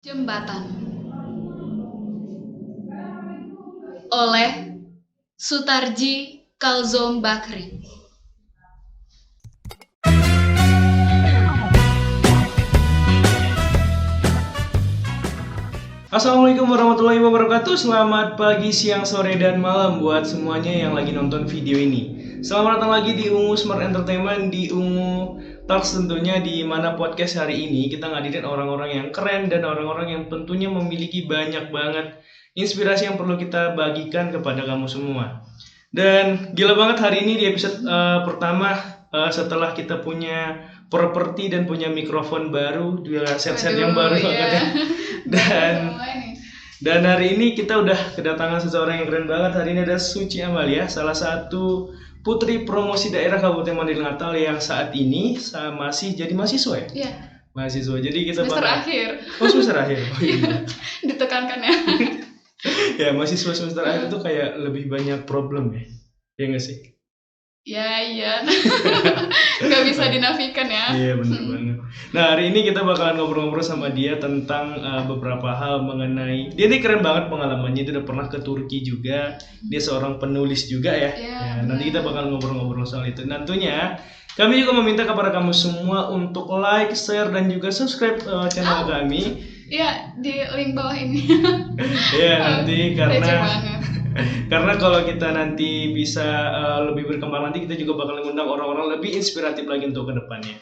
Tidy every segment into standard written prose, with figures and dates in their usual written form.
Jembatan oleh Sutarji Kalzom Bakri. Assalamualaikum warahmatullahi wabarakatuh. Selamat pagi, siang, sore, dan malam buat semuanya yang lagi nonton video ini. Selamat datang lagi di Ungu Smart Entertainment, di Ungu Talks tentunya, di mana podcast hari ini kita ngadirin orang-orang yang keren dan orang-orang yang tentunya memiliki banyak banget inspirasi yang perlu kita bagikan kepada kamu semua. Dan gila banget hari ini di episode pertama setelah kita punya properti dan punya mikrofon baru, juga set-set yang baru banget ya. Dan hari ini kita udah kedatangan seseorang yang keren banget. Hari ini ada Suci Amalia, salah satu putri promosi daerah Kabupaten Mandiri Natal yang saat ini masih jadi mahasiswa ya? Iya. Mahasiswa. Jadi kita Semester akhir. Oh, semester akhir. Oh, iya. Ditekankan ya. Ya, mahasiswa semester akhir itu kayak lebih banyak problem ya. Ya nggak sih? Ya, iya. Nggak bisa dinafikan ya. Iya, bener banget. Nah, hari ini kita bakalan ngobrol-ngobrol sama dia tentang beberapa hal mengenai... Dia ini keren banget pengalamannya, dia udah pernah ke Turki juga. Dia seorang penulis juga ya. Ya, nanti kita bakal ngobrol-ngobrol soal itu. Tentunya kami juga meminta kepada kamu semua untuk like, share, dan juga subscribe channel kami. Iya, di link bawah ini. Iya, nanti karena kalau kita nanti bisa lebih berkembang, nanti kita juga bakal mengundang orang-orang lebih inspiratif lagi untuk kedepannya.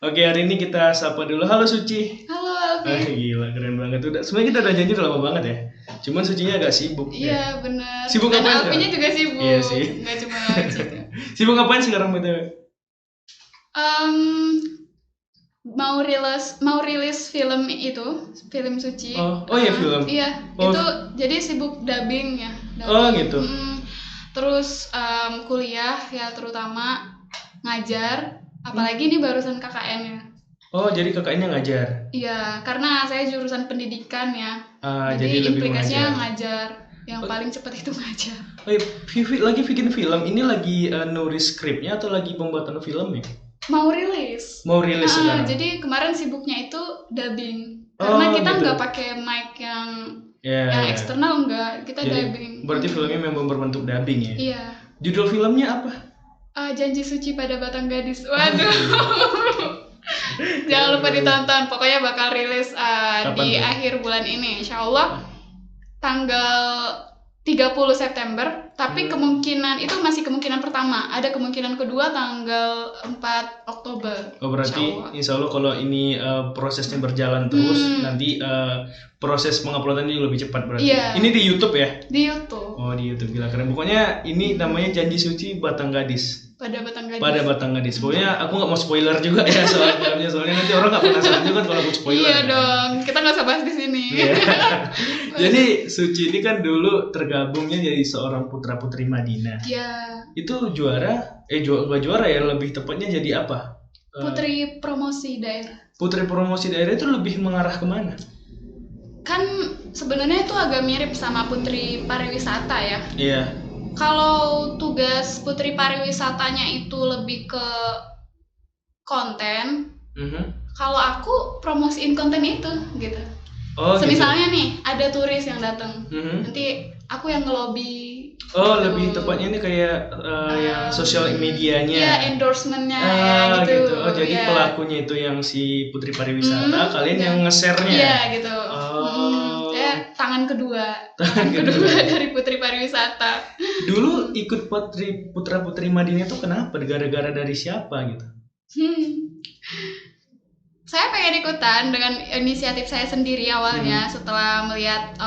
Oke, hari ini kita sapa dulu. Halo Suci. Halo Alfi. Gila, keren banget. Sebenarnya kita udah janji udah lama banget ya. Cuman Sucinya agak sibuk. Iya, benar. Sibuk Dan ngapain? Alfinya juga sibuk. Iya sih. Nggak cuma Cika. Sibuk ngapain sekarang btw? Mau rilis film itu, film Suci. Oh iya, film. Iya, itu jadi sibuk dubbing ya. Oh gitu. Terus kuliah ya, terutama ngajar, apalagi ini barusan KKN ya. Oh, jadi KKN-nya ngajar? Iya, karena saya jurusan pendidikan ya. Jadi implikasinya ngajar. Yang paling cepat itu ngajar. Oh iya, lagi bikin film, ini lagi nulis skripnya atau lagi pembuatan film ya? Mau rilis sekarang. Jadi kemarin sibuknya itu dubbing. Karena kita nggak pakai mic yang eksternal, enggak, kita dubbing. Berarti filmnya memang berbentuk dubbing ya? Iya. Judul filmnya apa? Janji Suci pada Batang Gadis. Waduh. Jangan lupa ditonton. Pokoknya bakal rilis di akhir bulan ini, insya Allah tanggal 30 September. Tapi kemungkinan itu masih kemungkinan pertama. Ada kemungkinan kedua tanggal 4 Oktober. Oh, berarti insya Allah kalau ini prosesnya berjalan terus, nanti proses penguploadannya lebih cepat berarti. Iya. Ini di YouTube ya? Di YouTube. Oh, di YouTube, gila keren. Pokoknya ini namanya Janji Suci Batang Gadis. Pada Batang Gadis. Pokoknya aku nggak mau spoiler juga ya soal filmnya, soalnya nanti orang nggak penasaran juga kan kalau aku spoiler. Iya dong, kita nggak usah bahas di sini. Iya. Jadi Suci ini kan dulu tergabungnya jadi seorang putra putri Madinah. Iya. Itu nggak juara ya, lebih tepatnya jadi apa? Putri promosi daerah. Putri promosi daerah itu lebih mengarah kemana? Kan sebenarnya itu agak mirip sama putri pariwisata ya. Iya. Kalau tugas putri pariwisatanya itu lebih ke konten. Kalau aku promosiin konten itu gitu. Oh, misalnya nih ada turis yang datang, nanti aku yang ngelobi. Oh, lebih tepatnya ini kayak yang sosial medianya. Iya, endorsementnya gitu. Oh, jadi pelakunya itu yang si putri pariwisata, kalian yang nge-share-nya. Iya, gitu. Saya tangan kedua dari putri pariwisata. Dulu ikut putra putri Madinah itu kenapa? Gara-gara dari siapa gitu? Saya pengen ikutan dengan inisiatif saya sendiri awalnya setelah melihat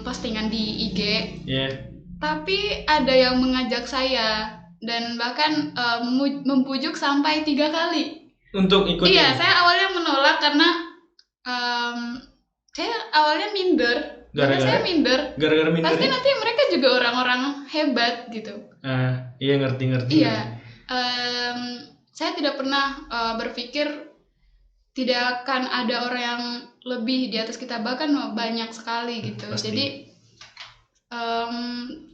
postingan di IG. Tapi ada yang mengajak saya dan bahkan membujuk sampai 3 kali untuk ikut. Iya, saya awalnya menolak karena saya awalnya minder. Gara-gara minder. Pasti nanti mereka juga orang-orang hebat gitu. Iya, ngerti. Iya. Saya tidak pernah berpikir tidak akan ada orang yang lebih di atas kita, bahkan banyak sekali gitu. Pasti. Jadi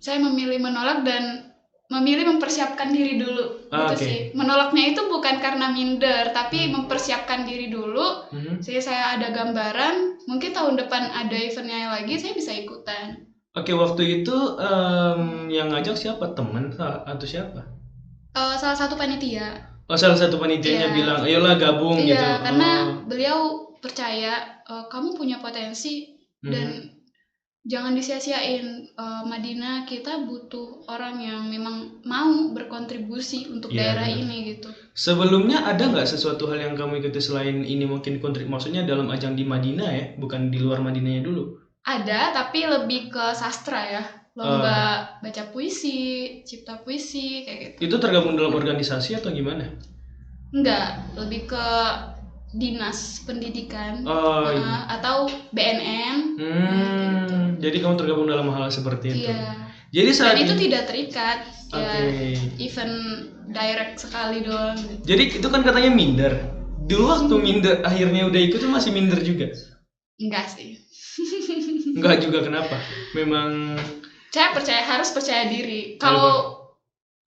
saya memilih menolak dan memilih mempersiapkan diri dulu. Gitu sih. Menolaknya itu bukan karena minder, tapi mempersiapkan diri dulu. Jadi saya ada gambaran, mungkin tahun depan ada eventnya lagi, saya bisa ikutan. Oke, waktu itu yang ngajak siapa? Teman atau siapa? Salah satu panitia. Oh, salah satu panitianya bilang, ayolah gabung gitu. Iya, karena beliau percaya kamu punya potensi dan jangan disia-siain. Madinah kita butuh orang yang memang mau berkontribusi untuk daerah ini gitu. Sebelumnya ada nggak sesuatu hal yang kamu ikuti selain ini mungkin maksudnya dalam ajang di Madinah ya, bukan di luar Madinahnya dulu? Ada, tapi lebih ke sastra ya. Lomba baca puisi, cipta puisi, kayak gitu. Itu tergabung dalam organisasi atau gimana? Enggak, lebih ke dinas pendidikan atau BNN. Gitu. Jadi kamu tergabung dalam hal seperti itu. Iya. Jadi saat dan itu tidak terikat, ya event direct sekali doang. Jadi itu kan katanya minder. Dulu waktu minder akhirnya udah ikut masih minder juga? Enggak sih. Enggak juga, kenapa? Memang saya harus percaya diri. Kalau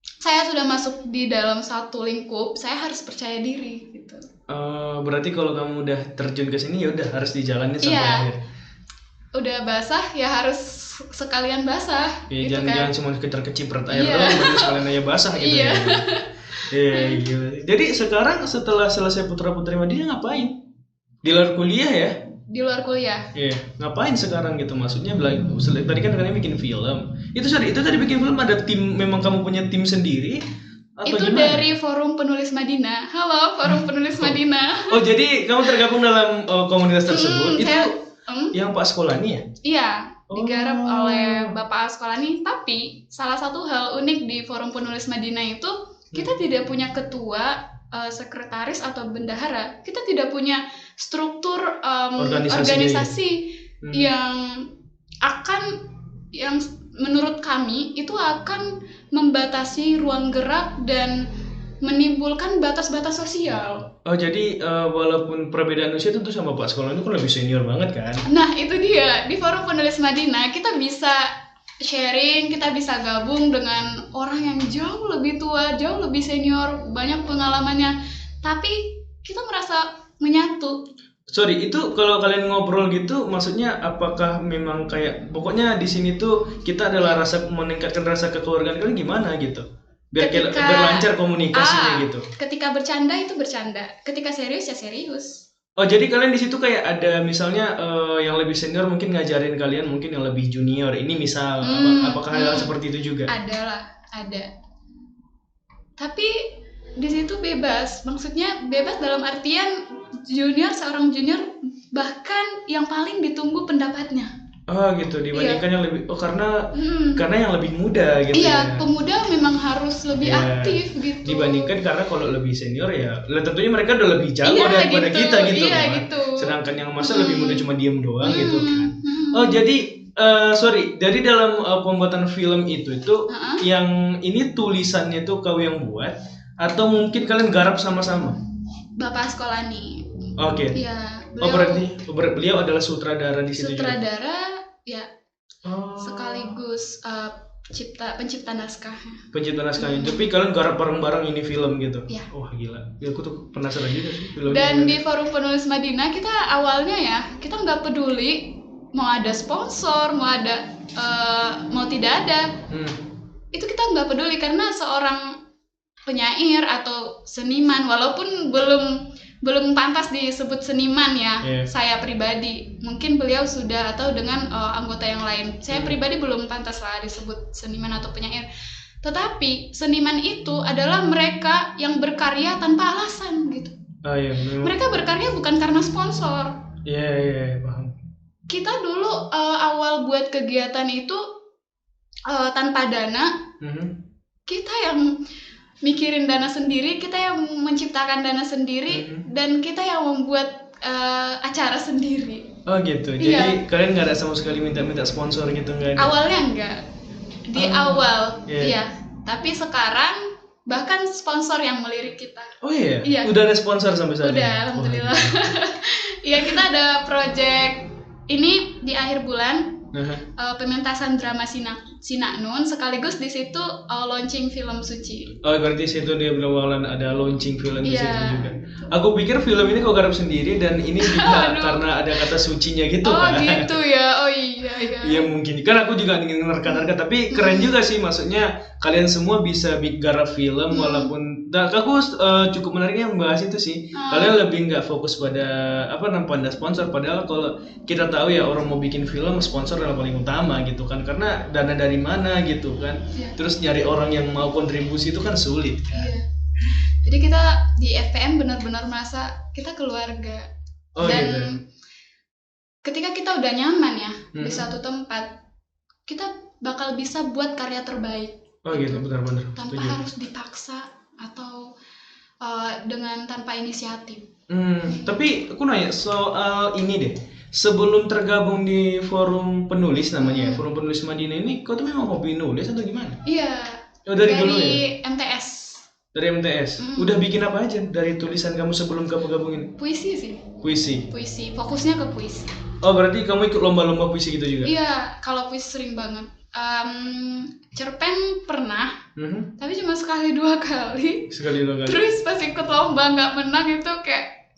saya sudah masuk di dalam satu lingkup, saya harus percaya diri gitu. Berarti kalau kamu udah terjun ke sini ya udah harus dijalanin sampai akhir. Udah basah ya harus sekalian basah. Iya, gitu jangan cuma sekedar keciprat air doang, baru sekalian aja basah gitu. Iya. Jadi sekarang setelah selesai putra-putri Madinah ngapain? Di luar kuliah ya? Di luar kuliah. Iya, ngapain sekarang gitu? Maksudnya tadi kan kalian bikin film. Itu tadi bikin film ada tim, memang kamu punya tim sendiri? Atau itu gimana? Dari Forum Penulis Madinah. Halo, Forum Penulis Madinah. Oh, jadi kamu tergabung dalam komunitas tersebut? Itu yang Pak Asqalani ya? Iya, digarap oleh Bapak Asqalani. Tapi salah satu hal unik di Forum Penulis Madinah itu kita tidak punya ketua, sekretaris atau bendahara. Kita tidak punya struktur organisasi yang menurut kami itu akan membatasi ruang gerak dan menimbulkan batas-batas sosial. Oh, jadi walaupun perbedaan usia tentu sama Pak Asqalani itu kan lebih senior banget kan? Nah, itu dia. Di Forum Penulis Madinah kita bisa sharing, kita bisa gabung dengan orang yang jauh lebih tua, jauh lebih senior, banyak pengalamannya. Tapi kita merasa menyatu. Sorry, itu kalau kalian ngobrol gitu, maksudnya apakah memang kayak pokoknya di sini tuh kita adalah meningkatkan rasa kekeluargaan kalian gimana gitu? Biar berlancar komunikasinya gitu. Ketika bercanda itu bercanda, ketika serius ya serius. Oh, jadi kalian di situ kayak ada misalnya yang lebih senior mungkin ngajarin kalian mungkin yang lebih junior. Ini misal apakah hal seperti itu juga? Ada. Tapi di situ bebas. Maksudnya bebas dalam artian seorang junior bahkan yang paling ditunggu pendapatnya. Oh gitu, dibandingkan yang lebih karena yang lebih muda gitu. Iya, pemuda memang harus lebih aktif gitu. Dibandingkan karena kalau lebih senior ya, tentunya mereka udah lebih jago daripada kita gitu. Iya, gitu. Sedangkan yang masa lebih muda cuma diem doang gitu kan. Oh, jadi sorry, dari dalam pembuatan film itu yang ini tulisannya tuh kau yang buat atau mungkin kalian garap sama-sama? Bapak Asqalani. Oke. Iya. Berarti beliau adalah sutradara di situ juga. Sutradara, ya. Sekaligus pencipta naskah. Pencipta naskahnya. Tapi kalian garap bareng-bareng ini film gitu. Ya. Wah, gila. Ya, aku tuh penasaran juga sih filmnya. Dan di Forum Penulis Madinah kita awalnya ya, kita nggak peduli mau ada sponsor, mau tidak ada. Itu kita nggak peduli karena seorang penyair atau seniman walaupun belum pantas disebut seniman ya. Saya pribadi, mungkin beliau sudah atau dengan anggota yang lain. Saya pribadi belum pantas lah disebut seniman atau penyair. Tetapi seniman itu adalah mereka yang berkarya tanpa alasan gitu. Mereka berkarya bukan karena sponsor. Iya, paham. Kita dulu awal buat kegiatan itu tanpa dana. Kita yang mikirin dana sendiri, kita yang menciptakan dana sendiri, dan kita yang membuat acara sendiri. Oh gitu, jadi kalian nggak ada sama sekali minta sponsor gitu nggak? Awalnya enggak, di awal, iya. Tapi sekarang bahkan sponsor yang melirik kita. Oh iya? Udah ada sponsor sampai saat ini? Udah, alhamdulillah. Iya, kita ada project ini di akhir bulan. pementasan drama Sinaknun, sekaligus di situ launching film Suci. Oh, berarti situ dia bakalan ada launching film di situ juga. Aku pikir film ini kau garap sendiri dan ini juga karena ada kata sucinya gitu kan. Oh gitu ya, oh iya. Iya mungkin, kan aku juga ingin nerka-nerka, tapi keren juga sih, maksudnya kalian semua bisa garap film walaupun, aku cukup menariknya membahas itu sih. Kalian lebih nggak fokus pada pada sponsor, padahal kalau kita tahu ya orang mau bikin film sponsor adalah paling utama gitu kan, karena dana dari mana gitu kan. Terus nyari orang yang mau kontribusi itu kan sulit kan. Jadi kita di FPM benar-benar merasa kita keluarga. Dan gitu. Ketika kita udah nyaman ya di satu tempat, kita bakal bisa buat karya terbaik. Oh gitu, benar-benar. Tanpa harus dipaksa atau dengan tanpa inisiatif. Tapi aku nanya soal ini deh. Sebelum tergabung di forum penulis namanya, forum penulis Madinah ini, kau tuh memang hobi nulis atau gimana? Iya. Dari dulu ya? MTS. Dari MTS. Udah bikin apa aja dari tulisan kamu sebelum kamu gabung ini? Puisi sih. Puisi. Fokusnya ke puisi. Oh, berarti kamu ikut lomba-lomba puisi gitu juga? Iya, kalau puisi sering banget. Cerpen pernah, tapi cuma sekali dua kali. Terus pas ikut lomba nggak menang itu kayak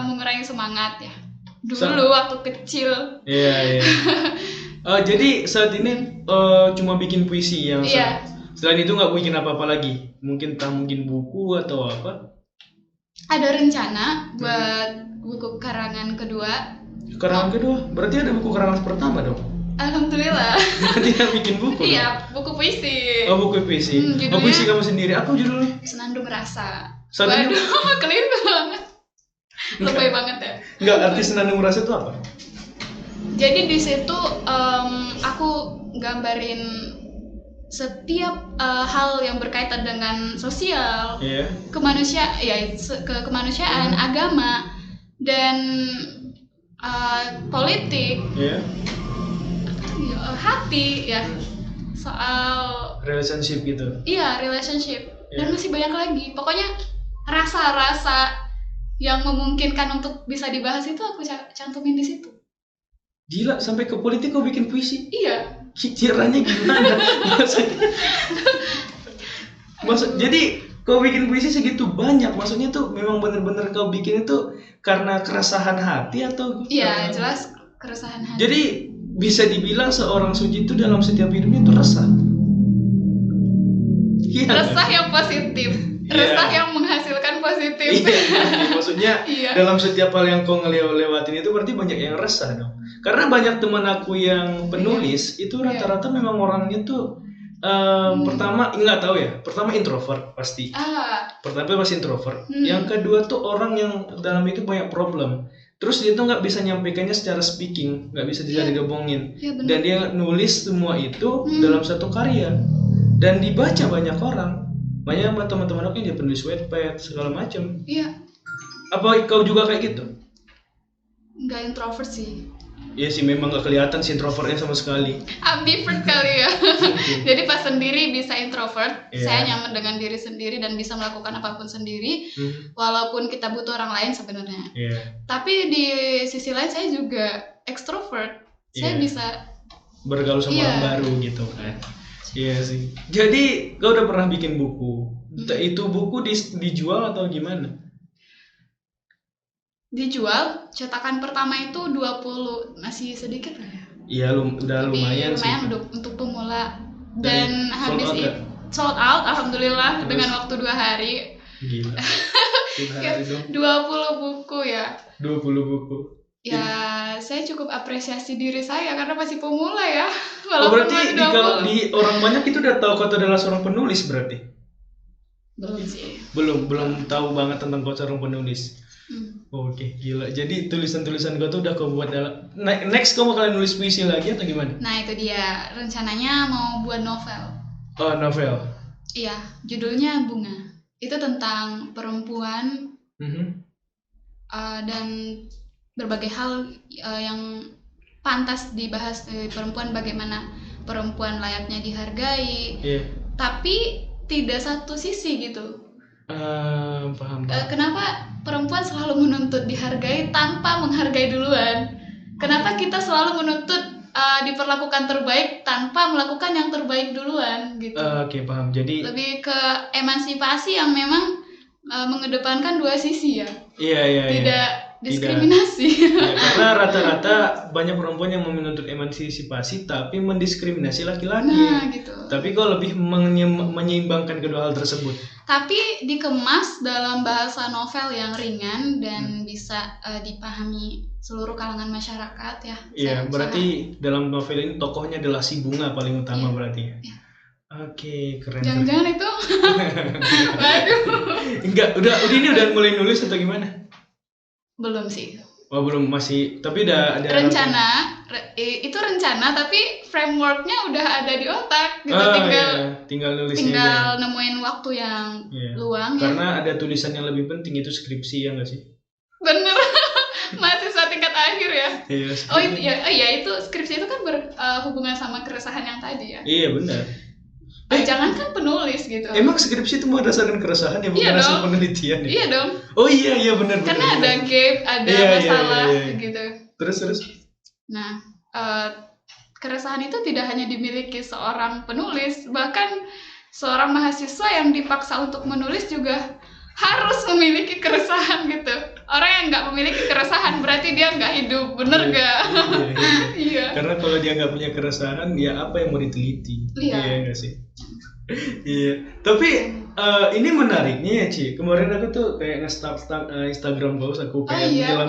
mengurangi semangat ya. Dulu waktu kecil. Iya. Jadi saat ini cuma bikin puisi yang selain itu nggak bikin apa-apa lagi? Mungkin buku atau apa? Ada rencana buat buku karangan kedua. Karangan kedua? Berarti ada buku karangan pertama dong? Alhamdulillah. Berarti yang bikin buku? Iya, buku puisi. Oh, buku puisi. Puisi kamu sendiri. Apa judulnya? Senandung Rasa. Waduh, keliru banget. Lebay banget ya. Enggak, arti Senandung Rasa itu apa? Jadi di situ aku gambarin setiap hal yang berkaitan dengan sosial, kemanusiaan, agama, dan politik, hati ya, soal relationship gitu. Iya, relationship. Dan masih banyak lagi. Pokoknya rasa-rasa yang memungkinkan untuk bisa dibahas itu aku cantumin di situ. Gila, sampai ke politik kau bikin puisi? Iya. Pikirannya gimana? Jadi kau bikin puisi segitu banyak, maksudnya tuh memang benar-benar kau bikin itu karena keresahan hati atau? Iya, jelas keresahan hati. Jadi bisa dibilang seorang Suci itu dalam setiap hidupnya itu resah. Resah yang positif, resah yang menghasilkan positif. Maksudnya dalam setiap hal yang kau ngelewatin itu berarti banyak yang resah dong. Karena banyak teman aku yang penulis itu rata-rata memang orangnya tuh pertama nggak tahu ya, pertama introvert pasti. Pertama pasti introvert. Yang kedua tuh orang yang dalam itu banyak problem. Terus dia tuh nggak bisa nyampaikannya secara speaking, nggak bisa digabungin. Dan dia nulis semua itu dalam satu karya dan dibaca banyak orang. Banyak teman-teman aku yang dia penulis Wattpad segala macam. Iya. Apa kau juga kayak gitu? Nggak introvert sih. Iya sih, memang gak kelihatan sih introvertnya sama sekali. Ambivert kali ya. Jadi pas sendiri bisa introvert, saya nyaman dengan diri sendiri dan bisa melakukan apapun sendiri, walaupun kita butuh orang lain sebenarnya. Tapi di sisi lain saya juga extrovert. Saya bisa bergaul sama orang baru gitu kan. Iya sih. Jadi kau udah pernah bikin buku? Itu buku dijual atau gimana? Dijual, cetakan pertama itu 20, masih sedikit lah ya. Iya, udah lumayan sih. Lumayan untuk pemula. Dan habis itu sold out, alhamdulillah. Terus, dengan waktu 2 hari. Gila. 2 hari dong. 20 buku ya. 20 buku. Ya, saya cukup apresiasi diri saya karena masih pemula ya. Berarti di orang banyak itu udah tahu kau adalah seorang penulis berarti? Belum sih. Belum tahu banget tentang kau seorang penulis. Oke, gila. Jadi tulisan-tulisan gue tuh udah kau buat dalam. Next kau bakalan nulis puisi lagi atau gimana? Nah itu dia, rencananya mau buat novel. Oh, novel. Iya, judulnya Bunga. Itu tentang perempuan dan berbagai hal yang pantas dibahas perempuan, bagaimana perempuan layaknya dihargai. Tapi tidak satu sisi gitu. Paham. Kenapa perempuan selalu menuntut dihargai tanpa menghargai duluan? Kenapa kita selalu menuntut diperlakukan terbaik tanpa melakukan yang terbaik duluan gitu. Oke, paham. Jadi lebih ke emansipasi yang memang mengedepankan dua sisi ya. Iya. Tidak diskriminasi. Ya, karena rata-rata banyak perempuan yang menuntut emansipasi tapi mendiskriminasi laki-laki. Nah, gitu. Tapi kok lebih menyeimbangkan kedua hal tersebut. Tapi dikemas dalam bahasa novel yang ringan dan bisa dipahami seluruh kalangan masyarakat ya. Iya, berarti dalam novel ini tokohnya adalah si Bunga paling utama berarti ya. Iya. Oke, keren. Jangan-jangan itu. Waduh. Enggak, ini udah mulai nulis atau gimana? Belum sih. Oh, belum, masih, tapi udah ada rencana. Itu rencana tapi frameworknya udah ada di otak gitu. Tinggal nulisnya. Tinggal nemuin waktu yang luang. Karena ada tulisan yang lebih penting, itu skripsi ya nggak sih? Bener. Mahasiswa tingkat akhir ya. Iya. Itu skripsi itu kan berhubungan sama keresahan yang tadi ya. Iya, benar. Jangankan penulis gitu. Emang skripsi itu berdasarkan keresahan ya, bukan hasil penelitian ya? Iya dong. Oh iya benar. Karena ada gap, ada masalah gitu. Terus. Nah, keresahan itu tidak hanya dimiliki seorang penulis, bahkan seorang mahasiswa yang dipaksa untuk menulis juga harus memiliki keresahan gitu. Orang yang nggak memiliki keresahan berarti dia nggak hidup, bener nggak? Iya. Karena kalau dia nggak punya keresahan, ya apa yang mau diteliti? Iya nggak sih? Iya. Tapi ini menariknya ya, Ci. Kemarin aku tuh kayak nge-start Instagram post aku kayak jalan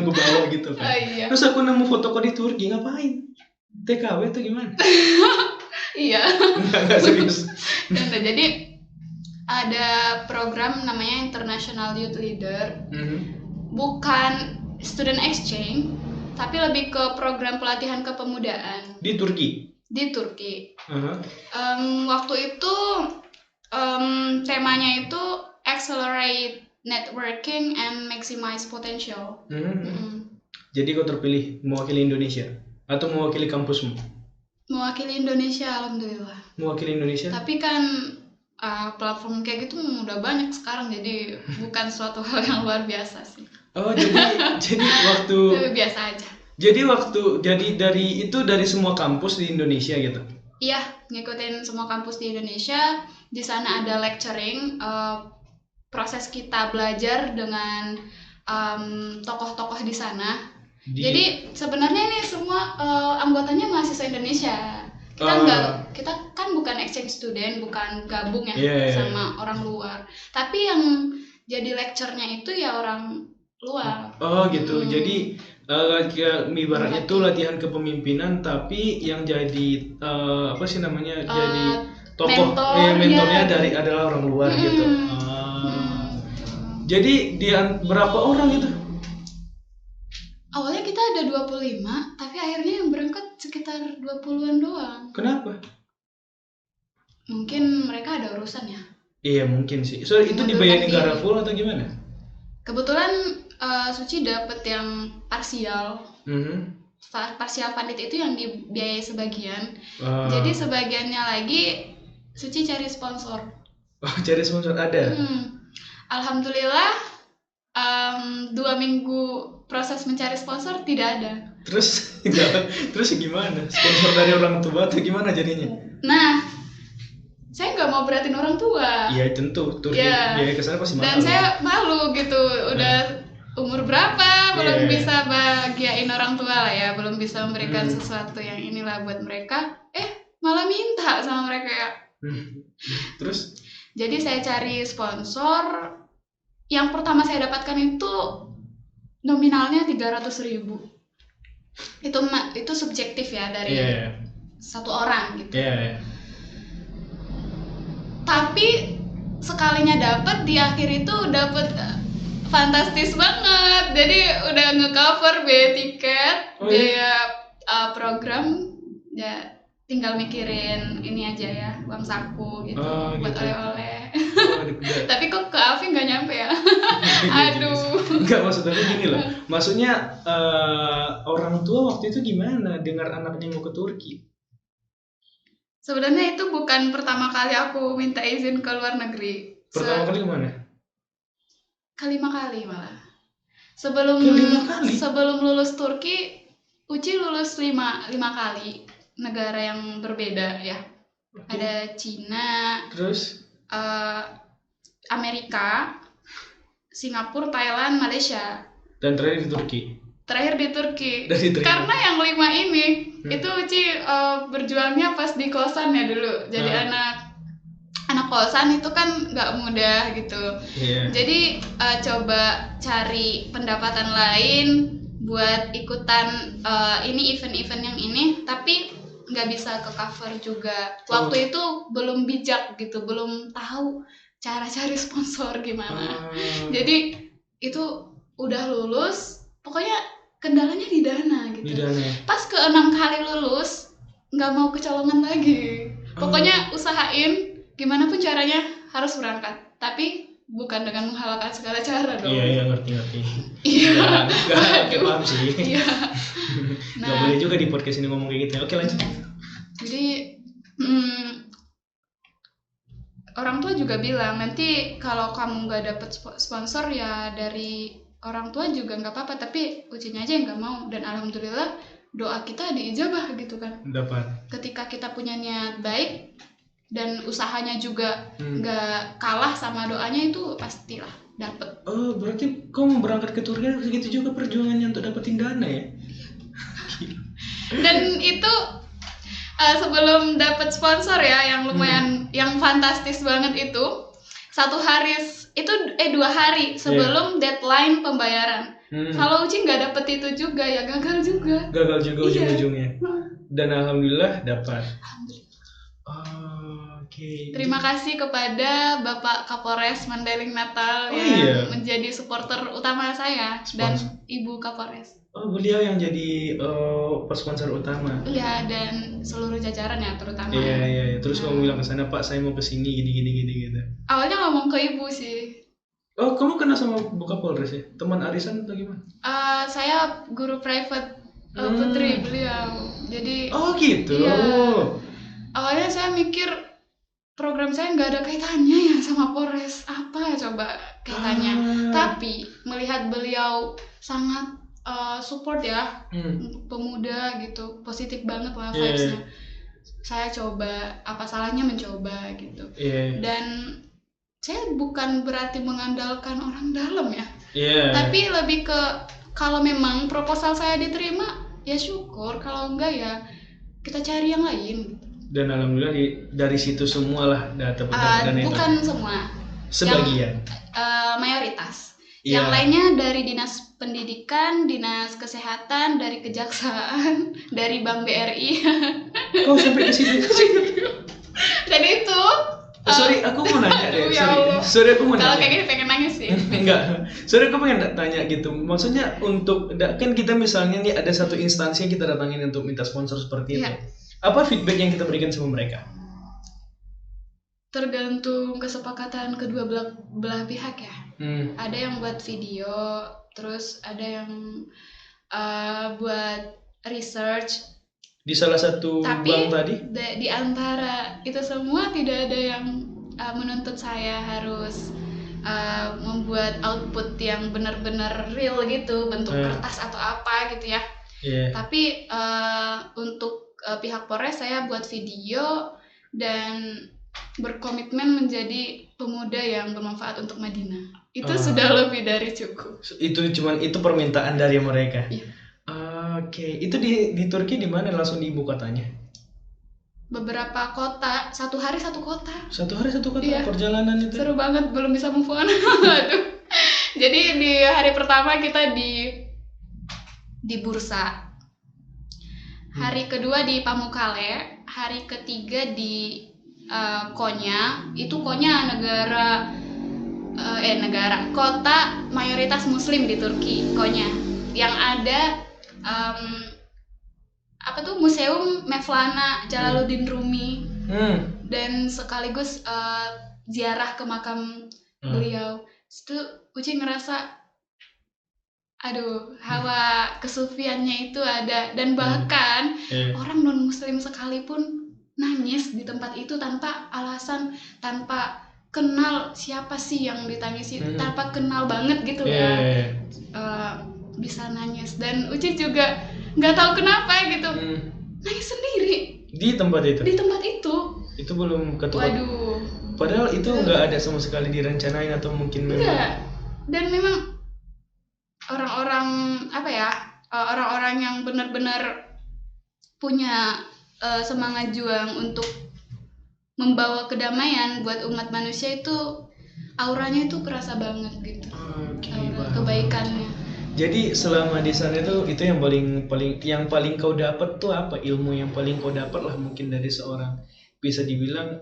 ke bawah gitu kan. Terus aku nemu foto kau di Turki, ngapain? TKW atau gimana? Iya. Nggak serius. Jadi ada program namanya International Youth Leader. Bukan student exchange, tapi lebih ke program pelatihan kepemudaan. Di Turki? Di Turki. Waktu itu temanya itu Accelerate Networking and Maximize Potential. Jadi kau terpilih mewakili Indonesia? Atau mewakili kampusmu? Mewakili Indonesia, alhamdulillah. Mewakili Indonesia? Tapi kan platform kayak gitu udah banyak sekarang, jadi bukan suatu hal yang luar biasa sih. Oh, jadi waktu biasa aja. Jadi dari semua kampus di Indonesia gitu? Iya, ngikutin semua kampus di Indonesia. Di sana ada lecturing, proses kita belajar dengan tokoh-tokoh di sana. Jadi sebenarnya ini semua anggotanya mahasiswa Indonesia. Kita kan bukan exchange student, bukan gabung sama orang luar. Tapi yang jadi lecturenya itu ya orang luar. Oh gitu. Jadi ibaratnya itu latihan kepemimpinan, tapi yang jadi jadi tokoh mentornya adalah orang luar gitu. Jadi berapa orang itu? Awalnya kita ada 25, tapi akhirnya yang berangkat sekitar 20-an doang. Kenapa? Mungkin mereka ada urusan ya. Iya mungkin sih. So itu dibayar negara full atau gimana? Kebetulan Suci dapet yang parsial. Parsial pandit itu yang dibiayai sebagian. Jadi sebagiannya lagi Suci cari sponsor. Oh, cari sponsor ada? Alhamdulillah 2 minggu proses mencari sponsor tidak ada. Terus gimana? Sponsor dari orang tua atau gimana jadinya? Nah, saya nggak mau beratin orang tua. Iya tentu, biaya kesana pasti mahal. Dan saya malu gitu, udah umur berapa belum bisa bahagiain orang tua lah ya, belum bisa memberikan sesuatu yang inilah buat mereka. Malah minta sama mereka ya. Terus? Jadi saya cari sponsor. Yang pertama saya dapatkan itu nominalnya 300.000. Itu subjektif ya dari satu orang gitu. Tapi sekalinya dapat, di akhir itu dapat fantastis banget. Jadi udah ngecover biaya tiket, biaya program, ya tinggal mikirin ini aja ya, uang saku gitu buat oleh-oleh. Tapi kok ke Afi nggak nyampe ya? Aduh. Enggak, maksudnya gini loh. Maksudnya orang tua waktu itu gimana dengar anaknya mau ke Turki? Sebenarnya itu bukan pertama kali aku minta izin ke luar negeri. Pertama kali kemana? 5 kali malah. Sebelum lulus Turki Uci lulus 5 kali negara yang berbeda ya. Ada Cina, terus Amerika, Singapura, Thailand, Malaysia. Dan terakhir di Turki. Karena yang 5 ini itu Uci berjuangnya pas di kosan ya dulu. Jadi anak kosan itu kan nggak mudah gitu. Jadi coba cari pendapatan lain buat ikutan ini event-event yang ini, tapi nggak bisa ke cover juga. Waktu itu belum bijak gitu, belum tahu cara cari sponsor gimana. Jadi itu udah lulus, pokoknya kendalanya di dana gitu. Pas ke 6 kali lulus nggak mau kecolongan lagi. Pokoknya usahain gimana pun caranya harus berangkat, tapi bukan dengan menghalalkan segala cara dong. Iya ngerti. Iya. Nggak paham sih. Iya. Nggak boleh juga di podcast ini ngomong kayak gitu. Oke lanjut. Jadi orang tua juga bilang nanti kalau kamu nggak dapet sponsor ya dari orang tua juga nggak apa-apa, tapi Ucinya aja yang nggak mau. Dan alhamdulillah doa kita diijabah gitu kan. Dapat. Ketika kita punya niat baik dan usahanya juga nggak kalah sama doanya, itu pastilah dapet. Oh berarti kamu berangkat ke Turki segitu juga perjuangannya untuk dapetin dana ya? Dan itu sebelum dapet sponsor ya yang lumayan yang fantastis banget itu 2 hari sebelum deadline pembayaran. Kalau Uci nggak dapet itu juga ya gagal juga ujung-ujungnya. Dan alhamdulillah dapat. Okay. Terima kasih kepada Bapak Kapolres Mandailing Natal yang menjadi supporter utama saya dan Ibu Kapolres. Oh, beliau yang jadi sponsor utama. Iya, dan seluruh jajaran ya terutama. Iya. Terus kamu bilang ke sana, Pak, saya mau ke sini gini gitu. Awalnya ngomong ke Ibu sih. Oh, kamu kenal sama Bu Kapolres ya? Teman arisan atau gimana? Saya guru private putri beliau. Jadi oh gitu. Iya. Awalnya saya mikir program saya nggak ada kaitannya ya sama Polres, apa ya coba kaitannya. Tapi melihat beliau sangat support ya, pemuda gitu, positif banget lah vibes-nya. Saya coba, apa salahnya mencoba gitu. Dan saya bukan berarti mengandalkan orang dalam ya, tapi lebih ke kalau memang proposal saya diterima ya syukur, kalau enggak ya kita cari yang lain. Dan alhamdulillah dari situ semua lah data dana bukan itu. Semua, sebagian, mayoritas. Yang lainnya dari dinas pendidikan, dinas kesehatan, dari kejaksaan, dari Bank BRI. Kau sampai ke situ? Dan itu sorry, aku mau nanya deh. Sorry, aku mau nanya. Kalau kayak gini pengen nangis sih. Enggak. Sorry, aku pengen tanya gitu. Maksudnya kan kita misalnya nih ada satu instansi yang kita datangin untuk minta sponsor seperti itu. Apa feedback yang kita berikan sama mereka? Tergantung kesepakatan kedua belah pihak ya. Ada yang buat video, terus ada yang buat research. Di salah satu bank tadi? Di antara itu semua tidak ada yang menuntut saya harus membuat output yang benar-benar real gitu, bentuk kertas atau apa gitu ya. Tapi untuk pihak Polres saya buat video dan berkomitmen menjadi pemuda yang bermanfaat untuk Madinah. Itu sudah lebih dari cukup. Itu permintaan dari mereka. Oke. Itu di Turki di mana, langsung di ibu kotanya? Beberapa kota, 1 hari 1 kota. 1 hari 1 kota perjalanan itu. Seru banget, belum bisa move on. Aduh. Jadi di hari pertama kita di Bursa. Hari kedua di Pamukkale, hari ketiga di Konya. Itu Konya kota mayoritas muslim di Turki, Konya. Yang ada Museum Mevlana Jalaluddin Rumi. Dan sekaligus ziarah ke makam beliau. Itu Uci ngerasa hawa kesufiannya itu ada, dan bahkan orang non muslim sekalipun nangis di tempat itu tanpa alasan, tanpa kenal siapa sih yang ditangisi, tanpa kenal banget gitu ya. bisa nangis, dan Uci juga nggak tahu kenapa gitu nangis sendiri di tempat itu. Itu belum ketukar. Waduh. Padahal itu nggak ada sama sekali direncanain atau mungkin memang. Enggak. Dan memang orang-orang orang-orang yang benar-benar punya semangat juang untuk membawa kedamaian buat umat manusia itu auranya itu kerasa banget gitu. Aura kebaikannya. Jadi selama di sana itu yang paling kau dapat tuh apa? Ilmu yang paling kau dapat lah mungkin dari seorang, bisa dibilang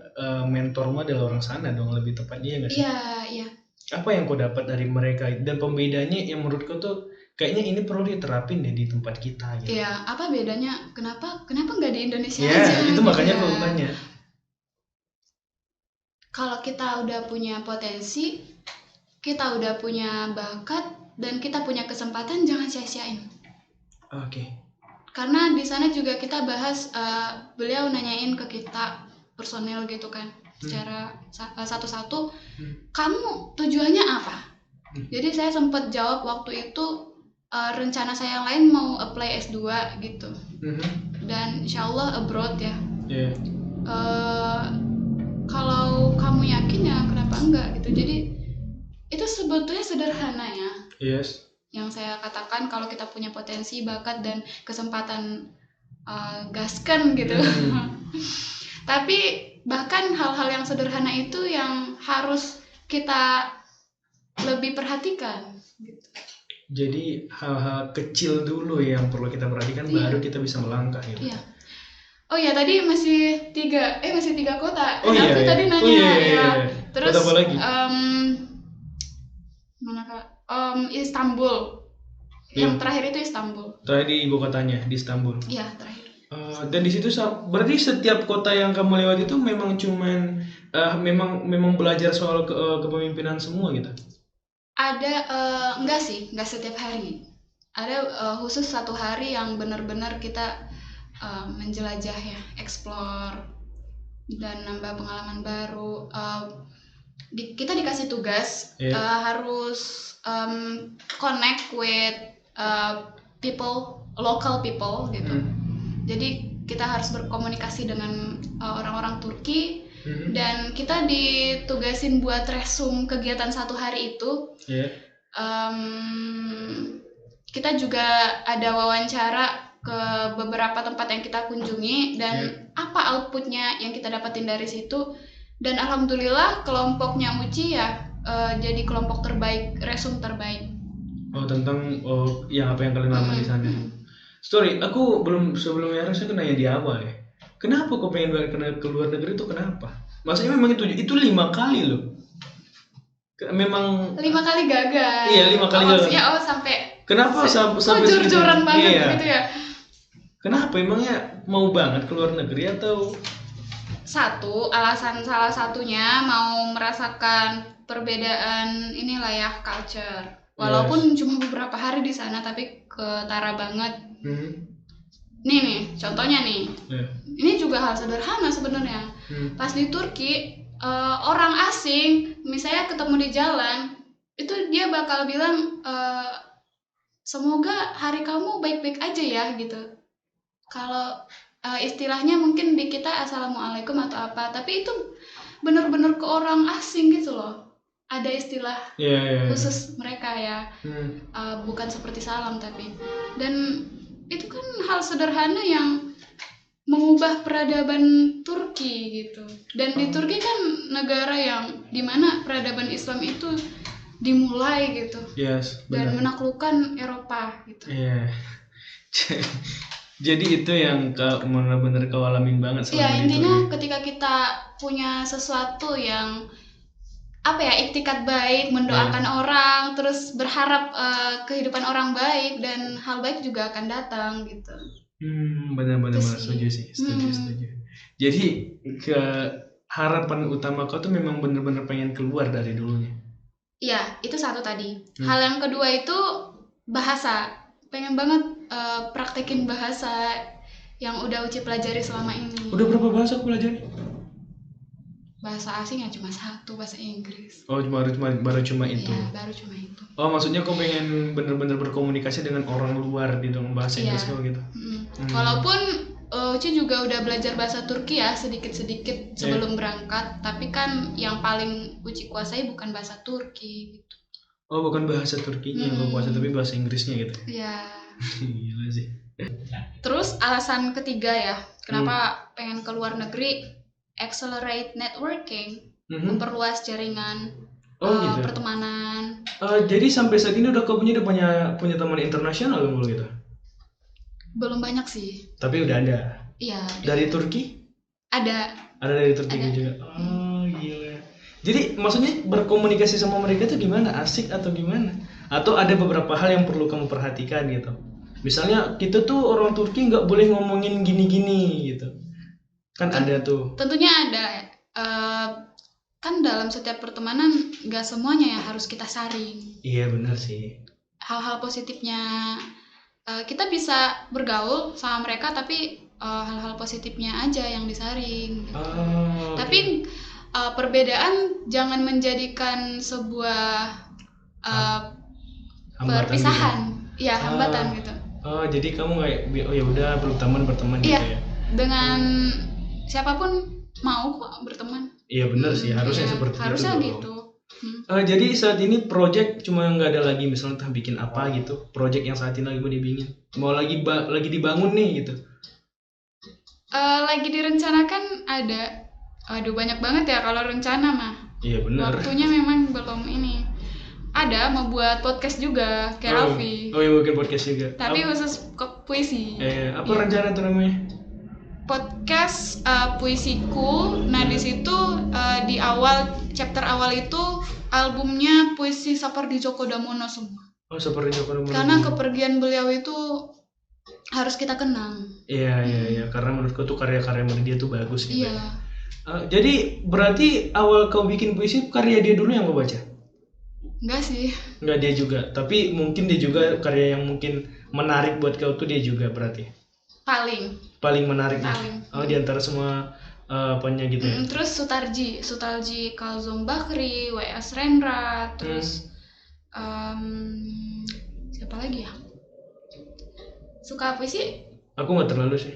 mentormu adalah orang sana dong, lebih tepatnya, nggak sih? Iya. Apa yang kau dapat dari mereka dan pembedanya yang menurut kau tuh kayaknya ini perlu diterapin deh di tempat kita gitu? Iya, apa bedanya? Kenapa nggak di Indonesia aja? Ya, itu makanya aku tanya. Kalau kita udah punya potensi, kita udah punya bakat, dan kita punya kesempatan, jangan sia-siain. Oke. Karena di sana juga kita bahas, beliau nanyain ke kita personil gitu kan, secara satu-satu, kamu tujuannya apa? Jadi saya sempat jawab waktu itu, rencana saya yang lain mau apply S2 gitu, dan insyaallah abroad ya. Kalau kamu yakin ya kenapa enggak gitu. Jadi itu sebetulnya sederhana ya. Yes. Yang saya katakan, kalau kita punya potensi, bakat, dan kesempatan, gaskan gitu. Tapi bahkan hal-hal yang sederhana itu yang harus kita lebih perhatikan gitu. Jadi hal-hal kecil dulu yang perlu kita perhatikan, baru kita bisa melangkah gitu. Iya. Oh ya, tadi masih tiga kota. Oh iya. Tadi nanya ya. Terus kota apa lagi? Mana Kak? Istanbul. Yang terakhir itu Istanbul. Terakhir di ibu kotanya di Istanbul. Iya, terakhir. Dan di situ berarti setiap kota yang kamu lewati itu memang cuman memang belajar soal kepemimpinan semua gitu? Ada, enggak setiap hari. Ada khusus satu hari yang benar-benar kita menjelajah ya, explore dan nambah pengalaman baru. Kita dikasih tugas, harus connect with local people gitu. Jadi kita harus berkomunikasi dengan orang-orang Turki, dan kita ditugasin buat resume kegiatan satu hari itu. Kita juga ada wawancara ke beberapa tempat yang kita kunjungi, dan apa outputnya yang kita dapatin dari situ. Dan alhamdulillah kelompoknya Uci ya jadi kelompok terbaik, resume terbaik. Tentang yang apa yang kalian lama di sana. Sorry, aku sebelumnya harusnya nanya di awal ya. Kenapa kau pengen ke luar negeri itu, kenapa? Maksudnya memang itu 5 kali loh. Memang 5 kali gagal. Iya, 5 kali gagal. Maksudnya sampai. Kenapa sampai jor-joran banget gitu ya? Kenapa emangnya mau banget ke luar negeri atau? Salah satunya mau merasakan perbedaan inilah ya, culture. Walaupun cuma beberapa hari di sana, tapi ketara banget. Nih, contohnya nih. Ini juga hal sederhana sebenarnya. Pas di Turki, orang asing misalnya ketemu di jalan, itu dia bakal bilang, semoga hari kamu baik-baik aja ya gitu. Kalau istilahnya mungkin di kita assalamualaikum atau apa, tapi itu benar-benar ke orang asing gitu loh. Ada istilah khusus mereka ya, bukan seperti salam tapi. Dan itu kan hal sederhana yang mengubah peradaban Turki gitu. Dan di Turki kan negara yang dimana peradaban Islam itu dimulai gitu. Dan menaklukkan Eropa gitu. Jadi itu yang benar-benar kau alamin banget selama ya, intinya ketika kita punya sesuatu yang iktikat baik, mendoakan orang, terus berharap kehidupan orang baik, dan hal baik juga akan datang gitu. Benar-benar setuju sih, setuju. Jadi harapan utama kau tuh memang benar-benar pengen keluar dari dulunya. Iya, itu satu tadi. Hal yang kedua itu bahasa. Pengen banget praktekin bahasa yang udah Uci pelajari selama ini. Udah berapa bahasa aku pelajari? bahasa asing ya cuma satu, bahasa Inggris. Oh, baru cuma itu. Iya, baru cuma itu. Oh, maksudnya kau pengen bener-bener berkomunikasi dengan orang luar di dalam bahasa Inggris kau gitu. Walaupun Uci juga udah belajar bahasa Turki ya sedikit-sedikit sebelum berangkat, tapi kan yang paling Uci kuasai bukan bahasa Turki gitu. Oh, bukan bahasa Turkinya yang kau kuasai, tapi bahasa Inggrisnya gitu. Iya. Gila sih. Terus alasan ketiga ya, kenapa pengen ke luar negeri, accelerate networking, memperluas jaringan gitu. Pertemanan. Jadi sampai saat ini kau punya teman internasional belum gitu? Belum banyak sih. Tapi udah ada. Iya. Dari Turki? Ada dari Turki juga. Oh, gila. Jadi maksudnya berkomunikasi sama mereka tuh gimana? Asik atau gimana? Atau ada beberapa hal yang perlu kamu perhatikan gitu? Misalnya kita tuh orang Turki nggak boleh ngomongin gini-gini gitu. Kan ada tuh. Tentunya ada. Kan dalam setiap pertemanan nggak semuanya yang harus kita saring. Iya benar sih. Hal-hal positifnya kita bisa bergaul sama mereka, tapi hal-hal positifnya aja yang disaring gitu. Tapi perbedaan jangan menjadikan sebuah perpisahan gitu. Ya hambatan gitu. Jadi kamu kayak ya udah berteman gitu ya. Dengan siapapun mau kok berteman. Iya benar sih, harusnya seperti itu. Harusnya gitu. Jadi saat ini project cuma nggak ada lagi misalnya entah bikin apa gitu, project yang saat ini lagi mau lagi dibangun nih gitu. Lagi direncanakan ada. Aduh banyak banget ya kalau rencana mah. Iya benar. Waktunya memang belum ini. Ada mau buat podcast juga kayak Raffi. Oh iya bikin podcast juga. Tapi khusus puisi. Apa rencana tuh namanya? Podcast puisiku. Nah di situ di chapter awal itu albumnya puisi Sapardi Djoko Damono semua. Oh Sapardi Djoko Damono. Karena kepergian beliau itu harus kita kenang. Iya. Karena menurutku tuh karya-karya dia tuh bagus gitu. Iya. Jadi berarti awal kau bikin puisi karya dia dulu yang kau baca? Enggak sih. Enggak dia juga. Tapi mungkin dia juga karya yang mungkin menarik buat kau tuh dia juga berarti. Paling menarik. Di antara semua apanya gitu ya. Terus Sutarji Kalzom Bakri, W.S. Rendra, terus siapa lagi ya? Suka puisi? Aku nggak terlalu sih.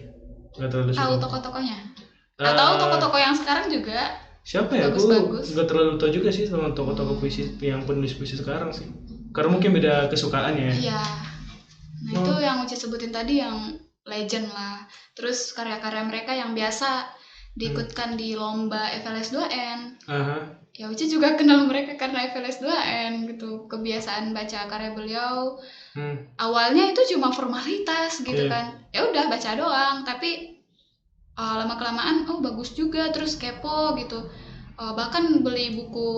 Tahu tokoh-tokohnya? Atau tokoh-tokoh yang sekarang juga? Siapa ya? Aku nggak terlalu tahu juga sih sama tokoh-tokoh puisi yang penulis puisi sekarang sih. Karena mungkin beda kesukaan ya. Iya. Nah itu yang Uci sebutin tadi yang legend lah. Terus karya-karya mereka yang biasa diikutkan di lomba FLS 2N. Ya Uci juga kenal mereka karena FLS 2N gitu. Kebiasaan baca karya beliau. Awalnya itu cuma formalitas gitu kan. Ya udah baca doang, tapi lama kelamaan bagus juga, terus kepo gitu. Bahkan beli buku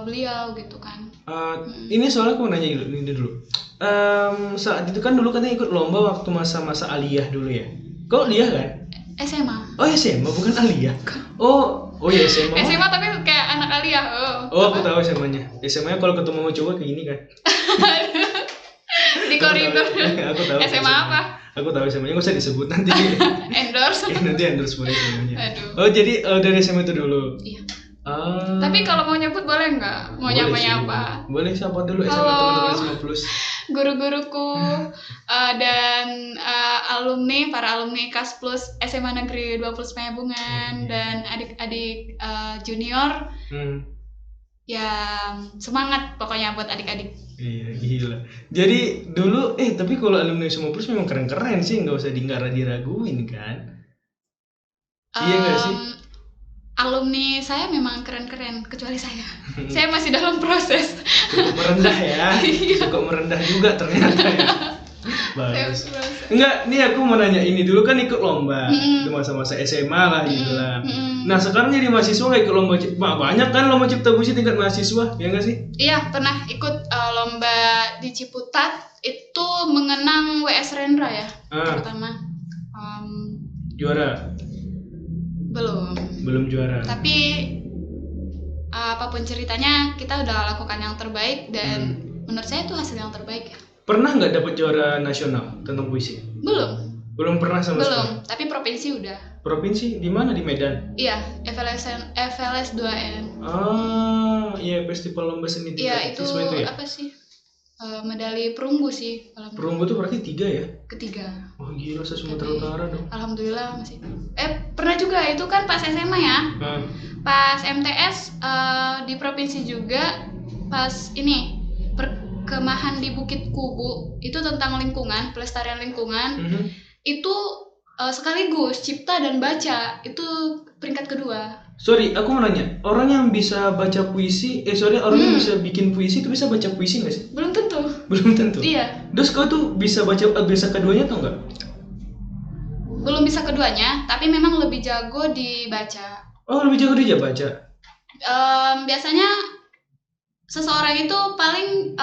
beliau gitu kan. Ini soalnya aku mau nanya dulu. Saat itu kan dulu katanya ikut lomba waktu masa-masa aliyah dulu ya. Kau aliyah kan? SMA. Oh SMA bukan aliyah. Oh iya SMA. SMA tapi kayak anak aliyah. Aku tahu SMA-nya. SMA kalau ketemu mau coba kayak gini kan. Di koridor. Aku tahu. SMA apa? Aku tahu SMA-nya, nggak usah disebut nanti. Endorse. Nanti endorse boleh SMA-nya. Jadi dari SMA itu dulu. Iya. Tapi kalau mau nyebut boleh nggak? Mau nyapa? Boleh siapa dulu SMA teman-teman SMA Plus. Guru-guruku dan para alumni KAS Plus SMA Negeri 20 Panyabungan dan adik-adik junior. Ya semangat pokoknya buat adik-adik. Iya gila. Jadi dulu tapi kalau alumni SMA Plus memang keren-keren sih, nggak usah diraguin kan? Iya nggak sih? Alumni saya memang keren-keren kecuali saya. Saya masih dalam proses. Cukup merendah ya. Cukup merendah juga ternyata ya. Bagus. Enggak, nih aku mau nanya ini dulu kan ikut lomba di masa-masa SMA lah gitu lah. Nah sekarang jadi mahasiswa nggak ikut lomba banyak kan lomba cipta puisi tingkat mahasiswa ya nggak sih? Iya pernah ikut lomba di Ciputat itu mengenang W.S. Rendra ya pertama. Juara? Belum juara. Tapi apapun ceritanya kita udah lakukan yang terbaik dan menurut saya itu hasil yang terbaik ya. Pernah nggak dapat juara nasional tentang puisi? Belum pernah sama sekali. Tapi provinsi udah. Provinsi di mana? Di Medan? Iya, FLS 2N. Iya, festival lomba seni tingkat. Iya, itu ya? Apa sih? Medali perunggu sih. Perunggu tuh berarti 3 ya? Ketiga. Oh gila, se-Sumatera Utara dong. Alhamdulillah masih. Pernah juga itu kan pas SMA ya. Pas MTS di provinsi juga, pas ini perkemahan di Bukit Kubu itu tentang lingkungan, pelestarian lingkungan. Itu sekaligus cipta dan baca, itu peringkat kedua. Sorry, aku mau nanya, orang yang bisa baca puisi, orang yang bisa bikin puisi itu bisa baca puisi nggak sih? Belum tentu. Belum tentu? Iya. Terus kau tuh bisa baca, bisa keduanya atau enggak? Belum bisa keduanya, tapi memang lebih jago dibaca. Oh, lebih jago dia baca? Biasanya seseorang itu paling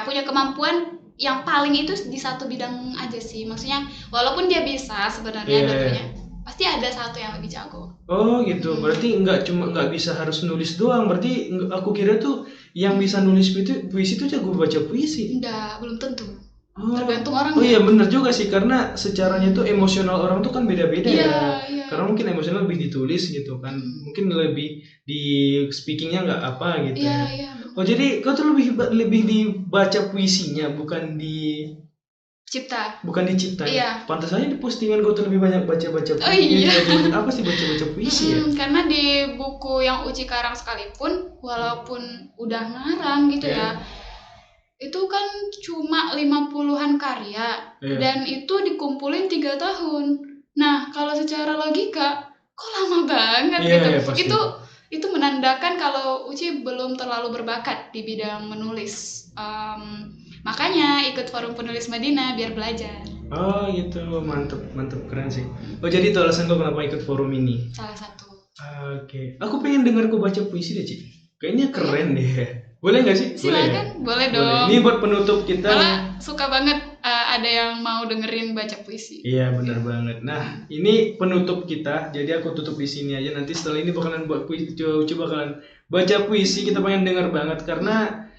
punya kemampuan yang paling itu di satu bidang aja sih. Maksudnya walaupun dia bisa sebenarnya dua-duanya, pasti ada satu yang lebih jago. Oh gitu, berarti nggak bisa harus nulis doang. Berarti aku kira tuh yang bisa nulis puisi itu jago baca puisi. Enggak, belum tentu. Tergantung orang. Oh iya benar juga sih, karena secaranya tuh emosional orang tuh kan beda-beda ya. Karena mungkin emosional lebih ditulis gitu kan, mungkin lebih di speakingnya nggak apa gitu. Iya. Oh jadi kau tuh lebih dibaca puisinya, bukan di cipta. Bukan dicipta. Iya. Pantas aja di postingan gue tuh lebih banyak baca-baca puisi. Oh iya. Apa sih baca-baca puisi ya? Karena di buku yang Uci karang sekalipun, walaupun udah ngarang gitu ya, itu kan cuma 50-an karya, dan itu dikumpulin 3 tahun. Nah, kalau secara logika, kok lama banget gitu. Itu menandakan kalau Uci belum terlalu berbakat di bidang menulis. Makanya ikut forum penulis Madinah biar belajar. Oh gitu, mantep keren sih. Oh jadi itu alasan kau kenapa ikut forum ini? Salah satu. Oke. Aku pengen dengar kau baca puisi deh, Ci. Kayaknya keren deh. Boleh nggak sih? Silakan, boleh dong. Ini buat penutup kita. Malah suka banget ada yang mau dengerin baca puisi. Iya benar banget. Nah ini penutup kita, jadi aku tutup di sini aja. Nanti setelah ini bakalan buat puisi, coba bakalan baca puisi. Kita pengen dengar banget karena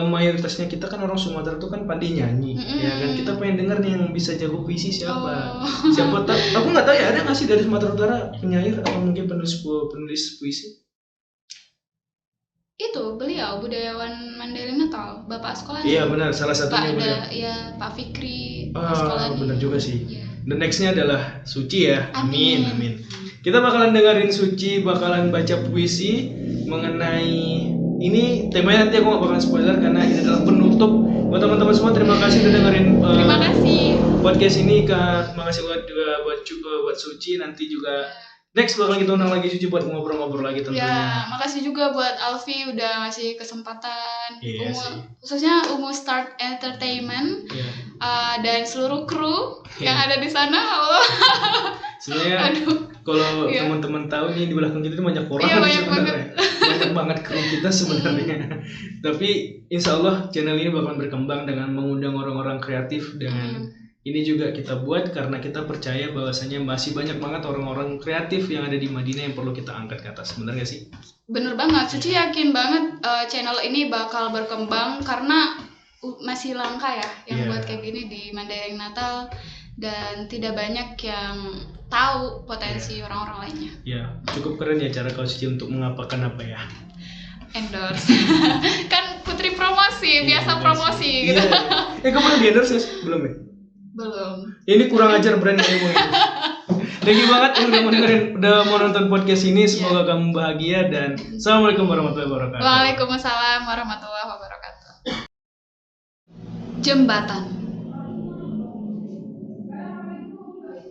mayoritasnya kita kan orang Sumatera tuh kan pandai nyanyi, ya kan. Kita pengen dengar nih yang bisa jago puisi siapa. Siapa tahu? Aku nggak tahu ya, ada nggak sih dari Sumatera Utara penyair atau mungkin penulis puisi? Itu beliau budayawan Mandailing Natal, Bapak Askolani. Iya benar, salah satunya beliau. Iya, Pak Fikri Askolani. Benar juga sih. Yeah. Dan nextnya adalah Suci ya. Amin. Kita bakalan dengerin Suci bakalan baca puisi mengenai ini. Temanya nanti aku nggak bakalan spoiler karena ini adalah penutup. Buat teman-teman semua, terima kasih udah dengerin terima kasih podcast ini. Terima kasih buat Suci. Nanti juga next bakal kita undang lagi Suci buat ngobrol-ngobrol lagi tentunya. Ya, makasih juga buat Alfi udah ngasih kesempatan. Khususnya Ungu Start Entertainment dan seluruh kru yang ada di sana. Allah. Sebenarnya kalau teman-teman tahu nih di belakang kita itu banyak orang sebenarnya. Banyak banget kru kita sebenarnya. Tapi insya Allah channel ini bakalan berkembang dengan mengundang orang-orang kreatif, dan ini juga kita buat karena kita percaya bahwasanya masih banyak banget orang-orang kreatif yang ada di Madinah yang perlu kita angkat ke atas. Bener gak sih? Bener banget, Suci yakin banget channel ini bakal berkembang karena masih langka ya yang buat kayak gini di Mandailing Natal, dan tidak banyak yang tahu potensi orang-orang lainnya. Ya, cukup keren ya cara kau Suci untuk mengapakan apa ya? Endorse. Kan putri promosi, biasa promosi gitu. Kamu udah di endorse belum ya? Belum. Ini kurang ajar brand kamu ini. Thank you banget udah mau nonton podcast ini. Semoga kamu bahagia dan assalamualaikum warahmatullahi wabarakatuh. Waalaikumsalam warahmatullahi wabarakatuh. Jembatan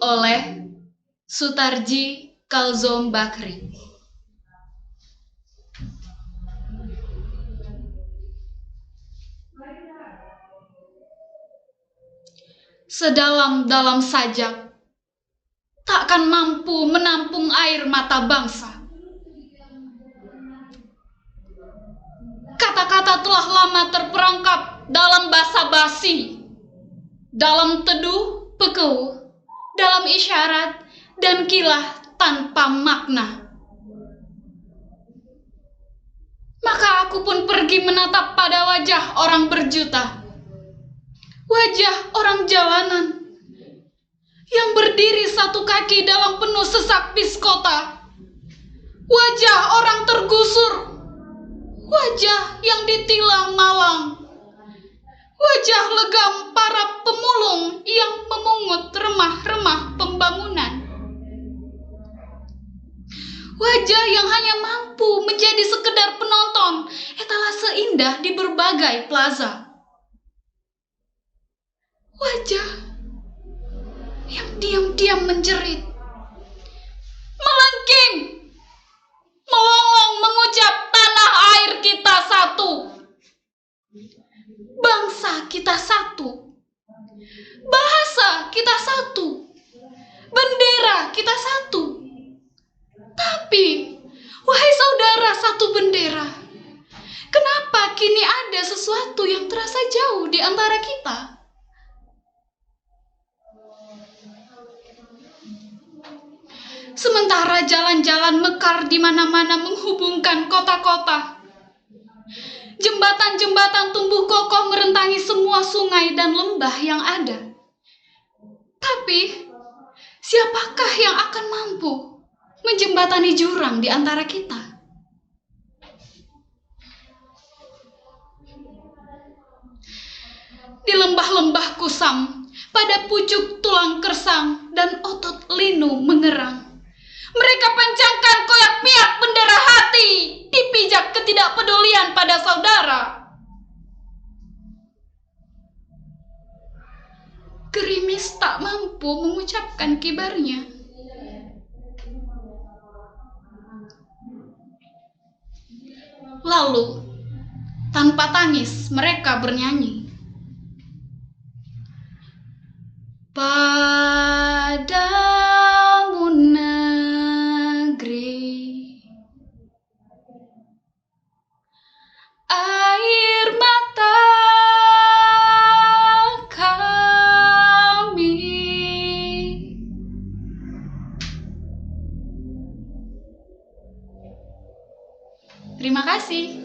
oleh Sutarji Kalzom Bakri. Sedalam-dalam sajak takkan mampu menampung air mata bangsa. Kata-kata telah lama terperangkap dalam basa-basi, dalam teduh peku, dalam isyarat dan kilah tanpa makna. Maka aku pun pergi menatap pada wajah orang berjuta, wajah orang jalanan yang berdiri satu kaki dalam penuh sesak bis kota. Wajah orang tergusur, wajah yang ditilang malang, wajah legam para pemulung yang memungut remah-remah pembangunan. Wajah yang hanya mampu menjadi sekedar penonton etalase indah di berbagai plaza. Wajah yang diam-diam menjerit, melengking, melolong mengucap tanah air kita satu, bangsa kita satu, bahasa kita satu, bendera kita satu. Tapi, wahai saudara satu bendera, kenapa kini ada sesuatu yang terasa jauh di antara kita? Sementara jalan-jalan mekar di mana-mana menghubungkan kota-kota, jembatan-jembatan tumbuh kokoh merentangi semua sungai dan lembah yang ada. Tapi, siapakah yang akan mampu menjembatani jurang di antara kita? Di lembah-lembah kusam, pada pucuk tulang kersang dan otot linu mengerang, mereka pancangkan koyak-piak bendera hati, dipijak ketidakpedulian pada saudara. Gerimis tak mampu mengucapkan kibarnya. Lalu, tanpa tangis, mereka bernyanyi.